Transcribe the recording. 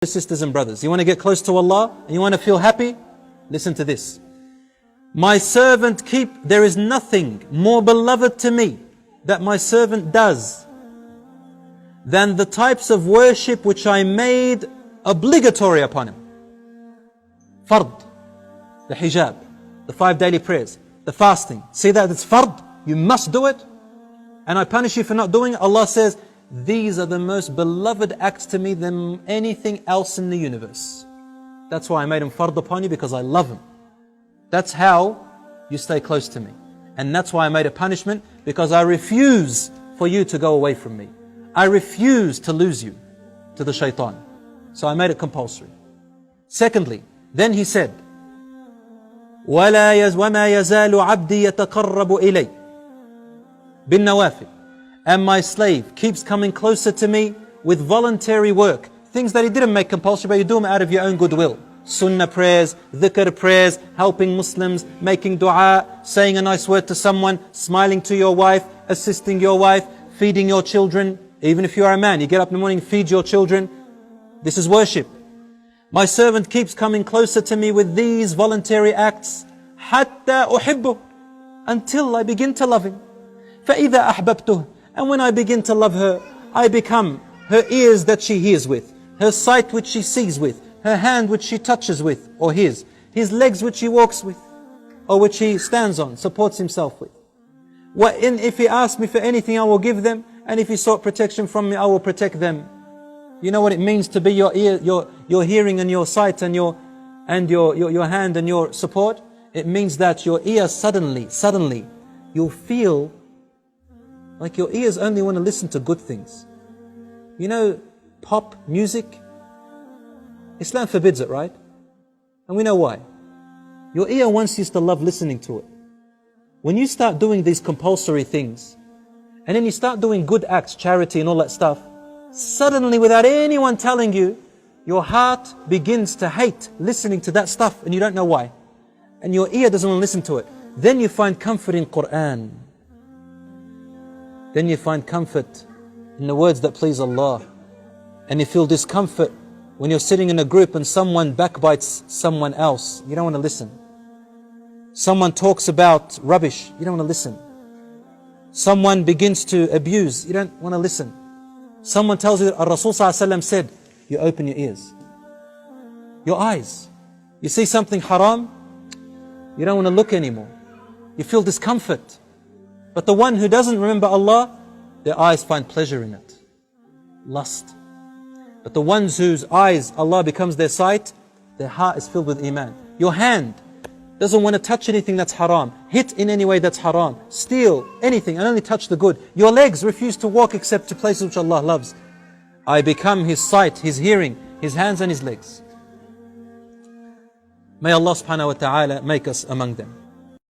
Sisters and brothers, you want to get close to Allah and you want to feel happy? Listen to this. My servant there is nothing more beloved to me that my servant does than the types of worship which I made obligatory upon him. Fard, the hijab, the 5 daily prayers, the fasting. See that it's fard, you must do it. And I punish you for not doing it. Allah says, these are the most beloved acts to me than anything else in the universe. That's why I made them fard upon you, because I love them. That's how you stay close to me. And that's why I made a punishment, because I refuse for you to go away from me. I refuse to lose you to the shaitan. So I made it compulsory. Secondly, then he said, وَمَا يَزَالُ عَبْدِي يَتَقَرَّبُ إِلَيْهِ بِالنَّوَافِلِ. And my slave keeps coming closer to me with voluntary work. Things that he didn't make compulsory, but you do them out of your own goodwill. Sunnah prayers, dhikr prayers, helping Muslims, making dua, saying a nice word to someone, smiling to your wife, assisting your wife, feeding your children. Even if you are a man, you get up in the morning, feed your children. This is worship. My servant keeps coming closer to me with these voluntary acts, حَتَّى أُحِبُّهُ, until I begin to love him. فَإِذَا أَحْبَبْتُهُ, and when I begin to love her, I become her ears that she hears with, her sight which she sees with, her hand which she touches with, or his legs which he walks with, or which he stands on, supports himself with. If he asks me for anything, I will give them, and if he sought protection from me, I will protect them. You know what it means to be your ear, your hearing and your sight and your hand and your support? It means that your ear suddenly, you'll feel like your ears only want to listen to good things. You know, pop music? Islam forbids it, right? And we know why. Your ear once used to love listening to it. When you start doing these compulsory things, and then you start doing good acts, charity and all that stuff, suddenly without anyone telling you, your heart begins to hate listening to that stuff and you don't know why. And your ear doesn't want to listen to it. Then you find comfort in Quran. Then you find comfort in the words that please Allah. And you feel discomfort when you're sitting in a group and someone backbites someone else. You don't want to listen. Someone talks about rubbish. You don't want to listen. Someone begins to abuse. You don't want to listen. Someone tells you that Rasul ﷺ said, you open your ears, your eyes. You see something haram, you don't want to look anymore. You feel discomfort. But the one who doesn't remember Allah, their eyes find pleasure in it. Lust. But the ones whose eyes, Allah becomes their sight, their heart is filled with iman. Your hand doesn't want to touch anything that's haram, hit in any way that's haram, steal anything and only touch the good. Your legs refuse to walk except to places which Allah loves. I become his sight, his hearing, his hands and his legs. May Allah subhanahu wa ta'ala make us among them.